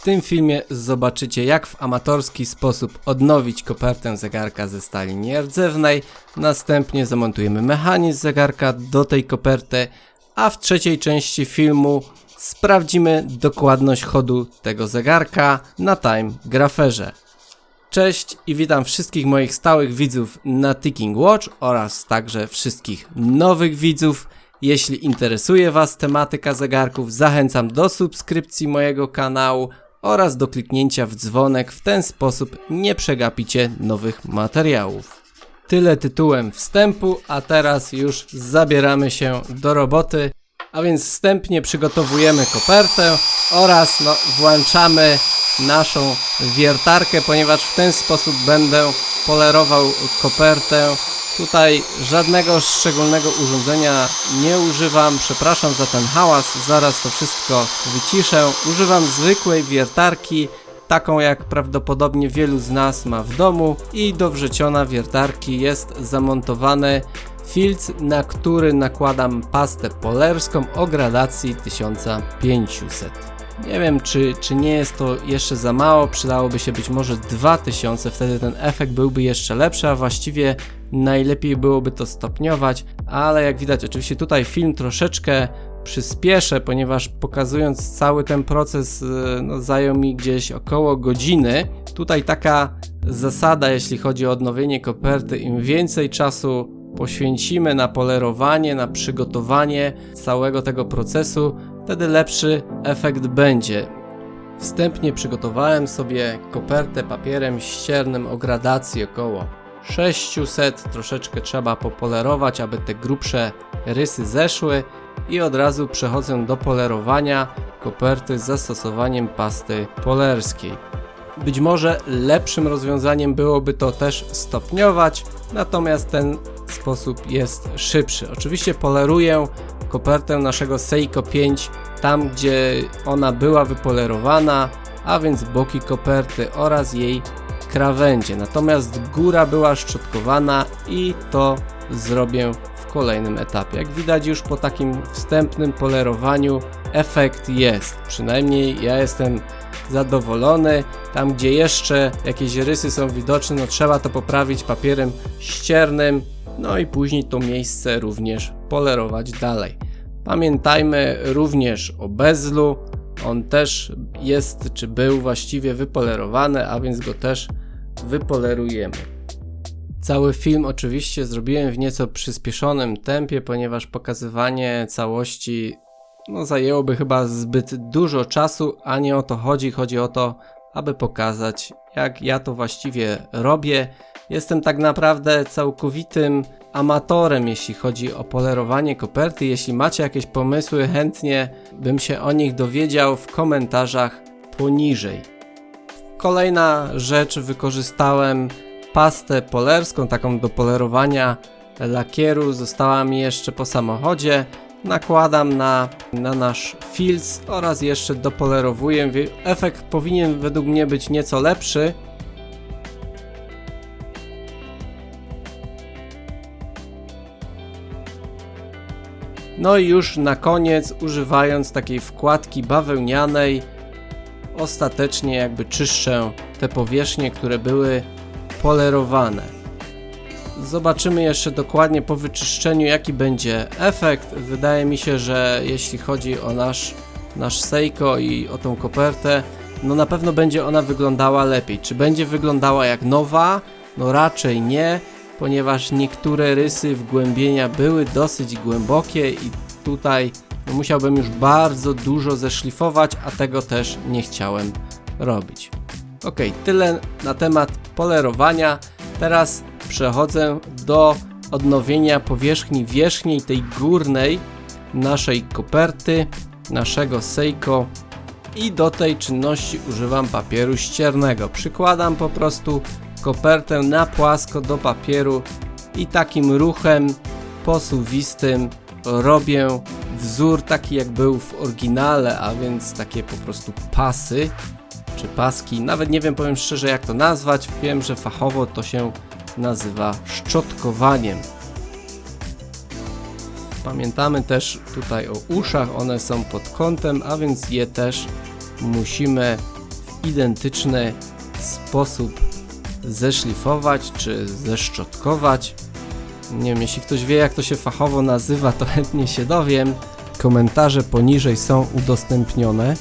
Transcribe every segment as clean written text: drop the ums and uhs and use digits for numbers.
tym filmie zobaczycie, jak w amatorski sposób odnowić kopertę zegarka ze stali nierdzewnej. Następnie zamontujemy mechanizm zegarka do tej koperty, a w trzeciej części filmu sprawdzimy dokładność chodu tego zegarka na Time Grapherze. Cześć i witam wszystkich moich stałych widzów na Ticking Watch oraz także wszystkich nowych widzów. Jeśli interesuje Was tematyka zegarków, zachęcam do subskrypcji mojego kanału oraz do kliknięcia w dzwonek. W ten sposób nie przegapicie nowych materiałów. Tyle tytułem wstępu, a teraz już zabieramy się do roboty. A więc wstępnie przygotowujemy kopertę oraz włączamy naszą wiertarkę, ponieważ w ten sposób będę polerował kopertę. Tutaj żadnego szczególnego urządzenia nie używam, przepraszam za ten hałas, zaraz to wszystko wyciszę. Używam zwykłej wiertarki, taką jak prawdopodobnie wielu z nas ma w domu, i do wrzeciona wiertarki jest zamontowany filc, na który nakładam pastę polerską o gradacji 1500. Nie wiem, czy nie jest to jeszcze za mało, przydałoby się być może 2000, wtedy ten efekt byłby jeszcze lepszy, a właściwie najlepiej byłoby to stopniować, ale jak widać oczywiście tutaj film troszeczkę przyspieszę, ponieważ pokazując cały ten proces zajął mi gdzieś około godziny. Tutaj taka zasada, jeśli chodzi o odnowienie koperty: im więcej czasu poświęcimy na polerowanie, na przygotowanie całego tego procesu, wtedy lepszy efekt będzie. Wstępnie przygotowałem sobie kopertę papierem ściernym o gradacji około 600, troszeczkę trzeba popolerować, aby te grubsze rysy zeszły, i od razu przechodzę do polerowania koperty z zastosowaniem pasty polerskiej. Być może lepszym rozwiązaniem byłoby to też stopniować, natomiast ten sposób jest szybszy. Oczywiście poleruję kopertę naszego Seiko 5 tam, gdzie ona była wypolerowana, a więc boki koperty oraz jej krawędzie. Natomiast góra była szczotkowana i to zrobię w kolejnym etapie. Jak widać, już po takim wstępnym polerowaniu efekt jest. Przynajmniej ja jestem zadowolony. Tam, gdzie jeszcze jakieś rysy są widoczne, trzeba to poprawić papierem ściernym, i później to miejsce również polerować dalej. Pamiętajmy również o bezlu. On też jest, czy był właściwie wypolerowany, a więc go też wypolerujemy. Cały film oczywiście zrobiłem w nieco przyspieszonym tempie, ponieważ pokazywanie całości zajęłoby chyba zbyt dużo czasu, a nie o to chodzi. Chodzi o to, aby pokazać, jak ja to właściwie robię. Jestem tak naprawdę całkowitym amatorem, jeśli chodzi o polerowanie koperty. Jeśli macie jakieś pomysły, chętnie bym się o nich dowiedział w komentarzach poniżej. Kolejna rzecz, wykorzystałem pastę polerską, taką do polerowania lakieru, została mi jeszcze po samochodzie. Nakładam na nasz filc oraz jeszcze dopolerowuję. Efekt powinien według mnie być nieco lepszy. I już na koniec, używając takiej wkładki bawełnianej, ostatecznie jakby czyszczę te powierzchnie, które były polerowane. Zobaczymy jeszcze dokładnie po wyczyszczeniu, jaki będzie efekt. Wydaje mi się, że jeśli chodzi o nasz Seiko i o tą kopertę, na pewno będzie ona wyglądała lepiej. Czy będzie wyglądała jak nowa? Raczej nie, ponieważ niektóre rysy wgłębienia były dosyć głębokie i tutaj musiałbym już bardzo dużo zeszlifować, a tego też nie chciałem robić. Ok, tyle na temat polerowania. Teraz przechodzę do odnowienia powierzchni wierzchniej, tej górnej naszej koperty, naszego Seiko, i do tej czynności używam papieru ściernego. Przykładam po prostu kopertę na płasko do papieru i takim ruchem posuwistym robię wzór taki, jak był w oryginale, a więc takie po prostu pasy czy paski. Nawet nie wiem, powiem szczerze, jak to nazwać. Wiem, że fachowo to się nazywa szczotkowaniem. Pamiętamy też tutaj o uszach, one są pod kątem, a więc je też musimy identyczny sposób zeszlifować czy zeszczotkować. Nie wiem, jeśli ktoś wie, jak to się fachowo nazywa, to chętnie się dowiem. Komentarze poniżej są udostępnione.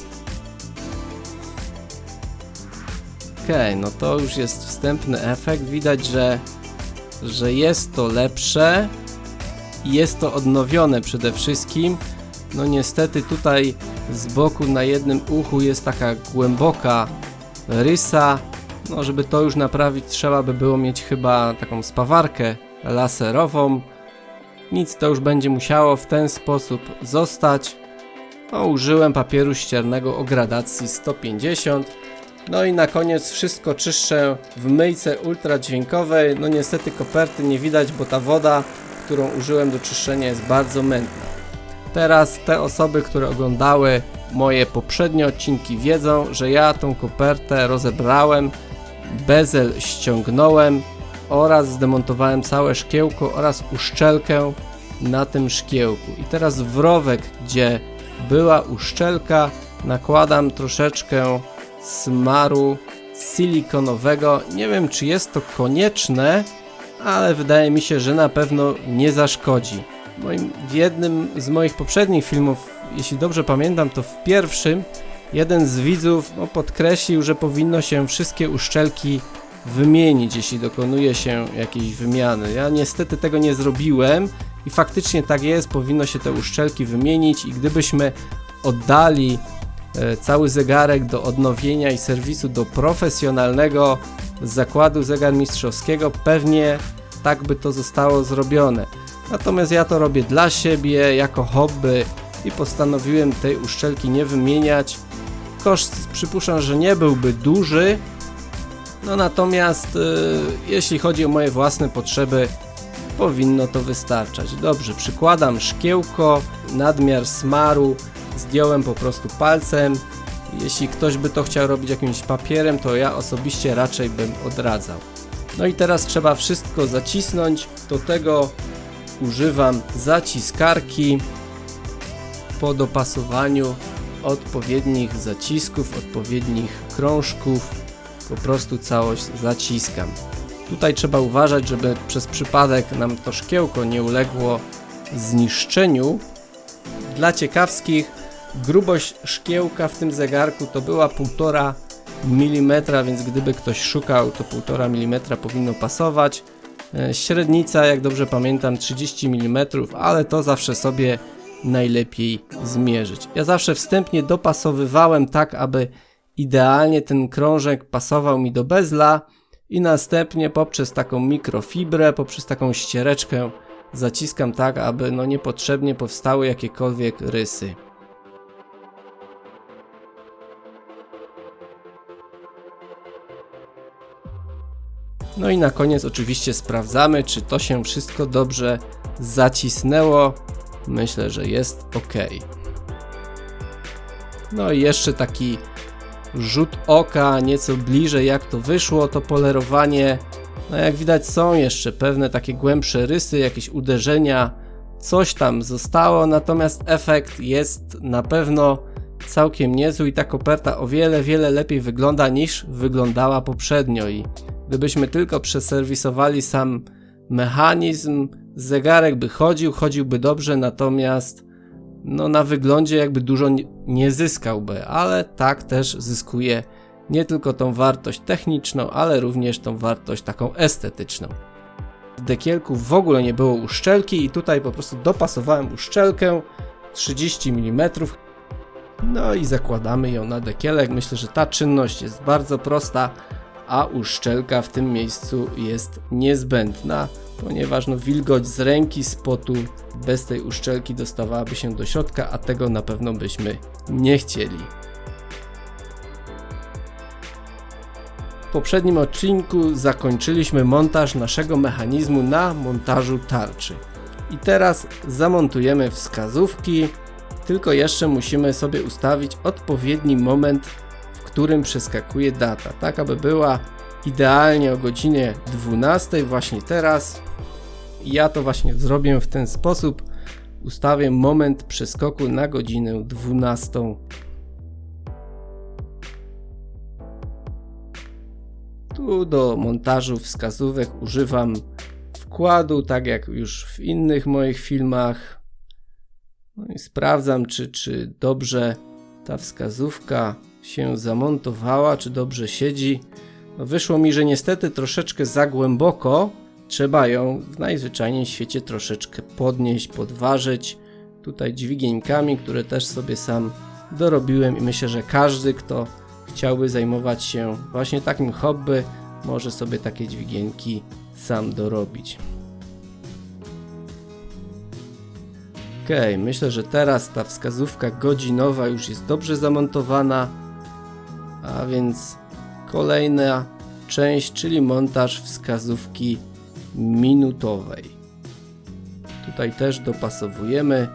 Okej, no to już jest wstępny efekt. Widać, że jest to lepsze i jest to odnowione przede wszystkim. No niestety tutaj z boku na jednym uchu jest taka głęboka rysa. No żeby to już naprawić, trzeba by było mieć chyba taką spawarkę laserową. Nic, to już będzie musiało w ten sposób zostać. No, użyłem papieru ściernego o gradacji 150. No i na koniec wszystko czyszczę w myjce ultradźwiękowej. No niestety koperty nie widać, bo ta woda, którą użyłem do czyszczenia, jest bardzo mętna. Teraz te osoby, które oglądały moje poprzednie odcinki, wiedzą, że ja tą kopertę rozebrałem, bezel ściągnąłem oraz zdemontowałem całe szkiełko oraz uszczelkę na tym szkiełku. I teraz w rowek, gdzie była uszczelka, nakładam troszeczkę smaru silikonowego. Nie wiem, czy jest to konieczne, ale wydaje mi się, że na pewno nie zaszkodzi. W jednym z moich poprzednich filmów, jeśli dobrze pamiętam, to w pierwszym jeden z widzów podkreślił, że powinno się wszystkie uszczelki wymienić, jeśli dokonuje się jakiejś wymiany. Ja niestety tego nie zrobiłem i faktycznie tak jest, powinno się te uszczelki wymienić i gdybyśmy oddali cały zegarek do odnowienia i serwisu do profesjonalnego zakładu zegarmistrzowskiego, pewnie tak by to zostało zrobione. Natomiast ja to robię dla siebie, jako hobby i postanowiłem tej uszczelki nie wymieniać. Koszt przypuszczam, że nie byłby duży, no natomiast jeśli chodzi o moje własne potrzeby, powinno to wystarczać. Dobrze, przykładam szkiełko, nadmiar smaru zdjąłem po prostu palcem. Jeśli ktoś by to chciał robić jakimś papierem, to ja osobiście raczej bym odradzał. No i teraz trzeba wszystko zacisnąć. Do tego używam zaciskarki. Po dopasowaniu odpowiednich zacisków, odpowiednich krążków po prostu całość zaciskam. Tutaj trzeba uważać, żeby przez przypadek nam to szkiełko nie uległo zniszczeniu. Dla ciekawskich, grubość szkiełka w tym zegarku to była 1,5 mm, więc gdyby ktoś szukał, to 1,5 mm powinno pasować. Średnica, jak dobrze pamiętam, 30 mm, ale to zawsze sobie najlepiej zmierzyć. Ja zawsze wstępnie dopasowywałem tak, aby idealnie ten krążek pasował mi do bezla i następnie poprzez taką mikrofibrę, poprzez taką ściereczkę zaciskam tak, aby niepotrzebnie powstały jakiekolwiek rysy. No i na koniec oczywiście sprawdzamy, czy to się wszystko dobrze zacisnęło. Myślę, że jest ok. No i jeszcze taki rzut oka nieco bliżej, jak to wyszło, to polerowanie. No jak widać, są jeszcze pewne takie głębsze rysy, jakieś uderzenia, coś tam zostało, natomiast efekt jest na pewno całkiem niezły i ta koperta o wiele lepiej wygląda niż wyglądała poprzednio. I gdybyśmy tylko przeserwisowali sam mechanizm, zegarek by chodziłby dobrze, natomiast na wyglądzie jakby dużo nie zyskałby, ale tak też zyskuje nie tylko tą wartość techniczną, ale również tą wartość taką estetyczną. W dekielku w ogóle nie było uszczelki i tutaj po prostu dopasowałem uszczelkę 30 mm. No i zakładamy ją na dekielek. Myślę, że ta czynność jest bardzo prosta, a uszczelka w tym miejscu jest niezbędna, ponieważ wilgoć z ręki, z potu bez tej uszczelki dostawałaby się do środka, a tego na pewno byśmy nie chcieli. W poprzednim odcinku zakończyliśmy montaż naszego mechanizmu na montażu tarczy. I teraz zamontujemy wskazówki, tylko jeszcze musimy sobie ustawić odpowiedni moment, w którym przeskakuje data, tak aby była idealnie o godzinie 12 właśnie teraz. Ja to właśnie zrobię w ten sposób. Ustawię moment przeskoku na godzinę 12. Tu do montażu wskazówek używam wkładu, tak jak już w innych moich filmach. No i sprawdzam, czy dobrze ta wskazówka się zamontowała, czy dobrze siedzi. No wyszło mi, że niestety troszeczkę za głęboko. Trzeba ją w najzwyczajniej w świecie troszeczkę podnieść, podważyć. Tutaj dźwigieńkami, które też sobie sam dorobiłem i myślę, że każdy, kto chciałby zajmować się właśnie takim hobby, może sobie takie dźwigienki sam dorobić. Ok, myślę, że teraz ta wskazówka godzinowa już jest dobrze zamontowana, a więc kolejna część, czyli montaż wskazówki minutowej. Tutaj też dopasowujemy.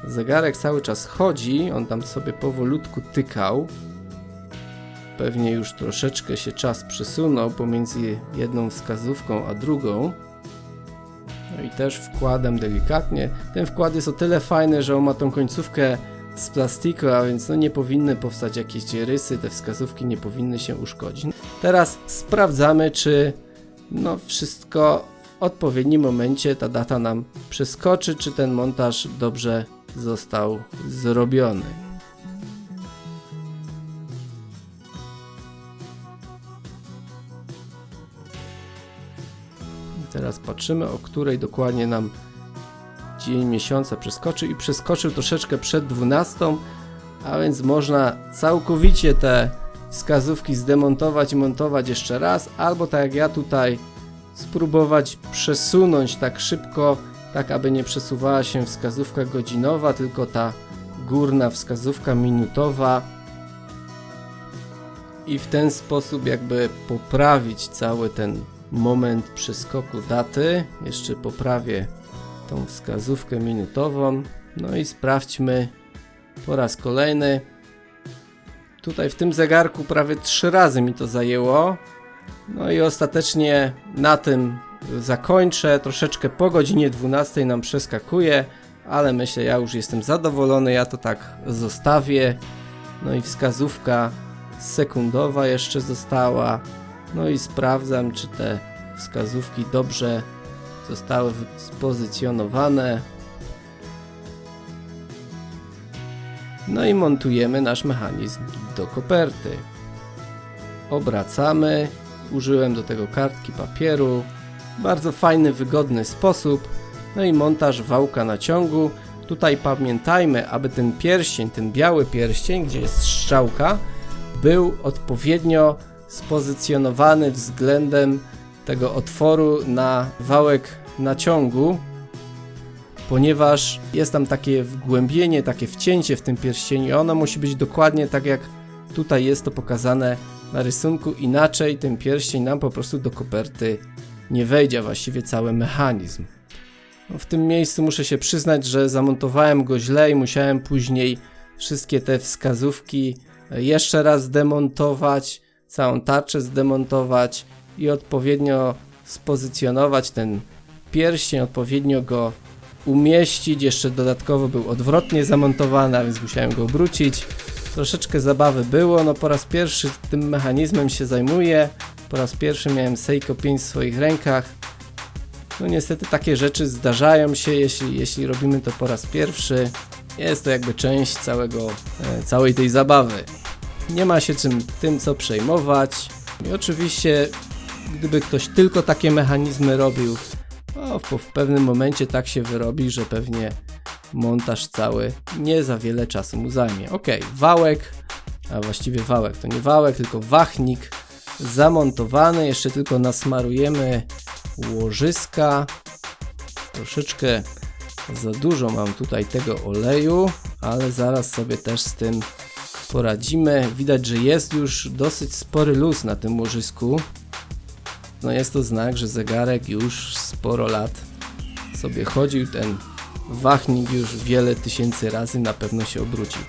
Zegarek cały czas chodzi, on tam sobie powolutku tykał. Pewnie już troszeczkę się czas przesunął pomiędzy jedną wskazówką a drugą. No i też wkładem delikatnie. Ten wkład jest o tyle fajny, że on ma tą końcówkę z plastiku, a więc no nie powinny powstać jakieś rysy, te wskazówki nie powinny się uszkodzić. Teraz sprawdzamy, czy no wszystko w odpowiednim momencie ta data nam przeskoczy, czy ten montaż dobrze został zrobiony. Teraz patrzymy, o której dokładnie nam dzień miesiąca przeskoczył i przeskoczył troszeczkę przed 12, a więc można całkowicie te wskazówki zdemontować i montować jeszcze raz, albo tak jak ja tutaj spróbować przesunąć tak szybko, tak aby nie przesuwała się wskazówka godzinowa, tylko ta górna wskazówka minutowa i w ten sposób jakby poprawić cały ten moment przeskoku daty. Jeszcze poprawię tą wskazówkę minutową. No i sprawdźmy po raz kolejny. Tutaj w tym zegarku prawie 3 razy mi to zajęło. No i ostatecznie na tym zakończę. Troszeczkę po godzinie 12 nam przeskakuje, ale myślę, ja już jestem zadowolony, ja to tak zostawię. No i wskazówka sekundowa jeszcze została. No i sprawdzam, czy te wskazówki dobrze zostały spozycjonowane. No i montujemy nasz mechanizm do koperty. Obracamy. Użyłem do tego kartki papieru. Bardzo fajny, wygodny sposób. No i montaż wałka naciągu. Tutaj pamiętajmy, aby ten pierścień, ten biały pierścień, gdzie jest strzałka, był odpowiednio spozycjonowany względem tego otworu na wałek naciągu, ponieważ jest tam takie wgłębienie, takie wcięcie w tym pierścieniu i ono musi być dokładnie tak jak tutaj jest to pokazane na rysunku, inaczej ten pierścień nam po prostu do koperty nie wejdzie, właściwie cały mechanizm. No w tym miejscu muszę się przyznać, że zamontowałem go źle i musiałem później wszystkie te wskazówki jeszcze raz zdemontować, całą tarczę zdemontować i odpowiednio spozycjonować ten pierścień, odpowiednio go umieścić. Jeszcze dodatkowo był odwrotnie zamontowany, a więc musiałem go obrócić. Troszeczkę zabawy było, no po raz pierwszy tym mechanizmem się zajmuję. Po raz pierwszy miałem Seiko 5 w swoich rękach. No niestety takie rzeczy zdarzają się, jeśli robimy to po raz pierwszy. Jest to jakby część całej tej zabawy. Nie ma się tym co przejmować. I oczywiście gdyby ktoś tylko takie mechanizmy robił, no, w pewnym momencie tak się wyrobi, że pewnie montaż cały nie za wiele czasu mu zajmie. Ok, wałek, a właściwie wałek to nie wałek, tylko wachnik zamontowany. Jeszcze tylko nasmarujemy łożyska. Troszeczkę za dużo mam tutaj tego oleju, ale zaraz sobie też z tym poradzimy. Widać, że jest już dosyć spory luz na tym łożysku. No jest to znak, że zegarek już sporo lat sobie chodził. Ten wachnik już wiele tysięcy razy na pewno się obrócił.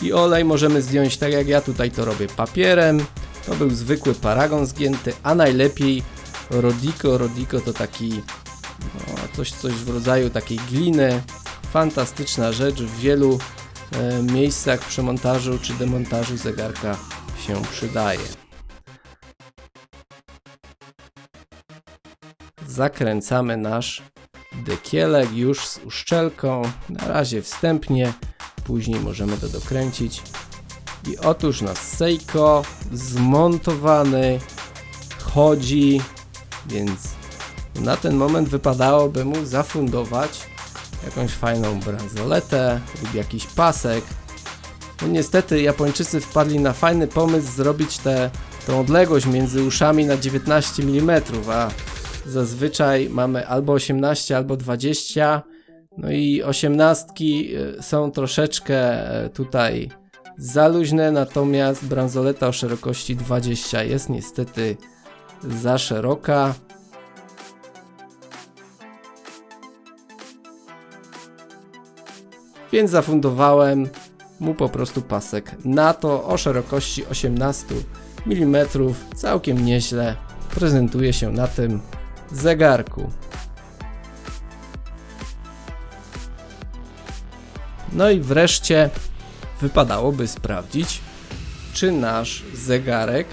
I olej możemy zdjąć tak jak ja tutaj to robię papierem. To był zwykły paragon zgięty, a najlepiej Rodico. Rodico to taki coś w rodzaju takiej gliny. Fantastyczna rzecz, w wielu miejscach przy montażu czy demontażu zegarka się przydaje. zakręcamy nasz dekielek już z uszczelką, na razie wstępnie, później możemy to dokręcić. I otóż nasz Seiko zmontowany chodzi, więc na ten moment wypadałoby mu zafundować jakąś fajną bransoletę lub jakiś pasek. No niestety Japończycy wpadli na fajny pomysł zrobić tą odległość między uszami na 19 mm, a zazwyczaj mamy albo 18, albo 20. No i 18 są troszeczkę tutaj za luźne, natomiast bransoleta o szerokości 20 jest niestety za szeroka. Więc zafundowałem mu po prostu pasek na to o szerokości 18 mm. Całkiem nieźle prezentuje się na tym zegarku. No i wreszcie wypadałoby sprawdzić, czy nasz zegarek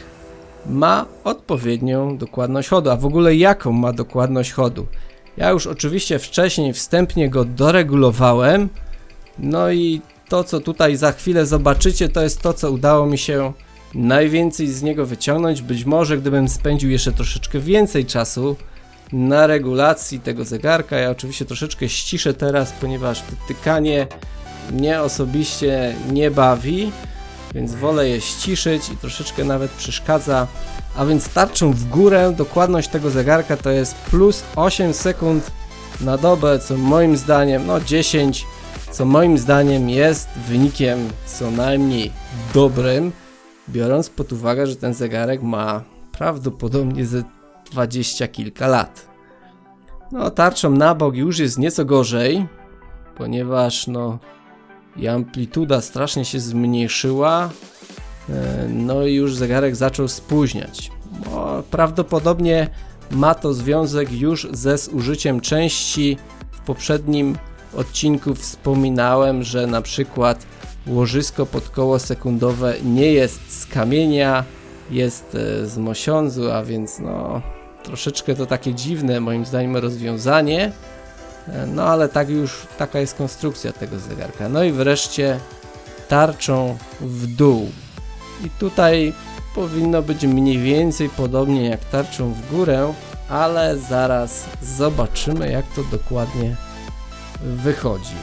ma odpowiednią dokładność chodu, a w ogóle jaką ma dokładność chodu. Ja już oczywiście wcześniej wstępnie go doregulowałem, no i to, co tutaj za chwilę zobaczycie, to jest to, co udało mi się najwięcej z niego wyciągnąć. Być może gdybym spędził jeszcze troszeczkę więcej czasu na regulacji tego zegarka, ja oczywiście troszeczkę ściszę teraz, ponieważ to tykanie mnie osobiście nie bawi, więc wolę je ściszyć i troszeczkę nawet przeszkadza. A więc tarczą w górę dokładność tego zegarka to jest plus 8 sekund na dobę, co moim zdaniem, no 10, co moim zdaniem jest wynikiem co najmniej dobrym, biorąc pod uwagę, że ten zegarek ma prawdopodobnie ze 20 kilka lat. No tarczą na bok już jest nieco gorzej, ponieważ no i amplituda strasznie się zmniejszyła, no i już zegarek zaczął spóźniać. No, prawdopodobnie ma to związek już ze zużyciem części. W poprzednim odcinku wspominałem, że na przykład łożysko pod koło sekundowe nie jest z kamienia, jest z mosiądzu, a więc no troszeczkę to takie dziwne moim zdaniem rozwiązanie. No ale tak już, taka jest konstrukcja tego zegarka. No i wreszcie tarczą w dół. I tutaj powinno być mniej więcej podobnie jak tarczą w górę, ale zaraz zobaczymy, jak to dokładnie wychodzi.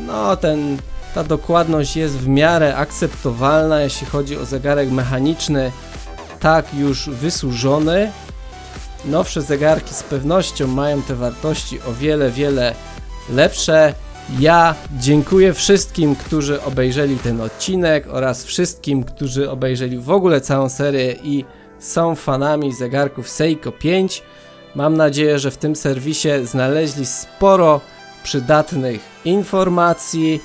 No ta dokładność jest w miarę akceptowalna, jeśli chodzi o zegarek mechaniczny, tak już wysłużony. Nowsze zegarki z pewnością mają te wartości o wiele lepsze. Ja dziękuję wszystkim, którzy obejrzeli ten odcinek oraz wszystkim, którzy obejrzeli w ogóle całą serię i są fanami zegarków Seiko 5. Mam nadzieję, że w tym serwisie znaleźli sporo przydatnych informacji.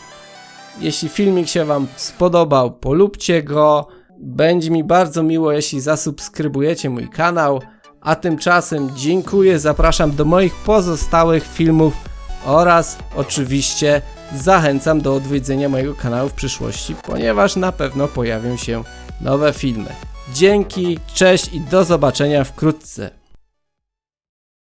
Jeśli filmik się Wam spodobał, polubcie go. Będzie mi bardzo miło, jeśli zasubskrybujecie mój kanał. A tymczasem dziękuję, zapraszam do moich pozostałych filmów oraz oczywiście zachęcam do odwiedzenia mojego kanału w przyszłości, ponieważ na pewno pojawią się nowe filmy. Dzięki, cześć i do zobaczenia wkrótce.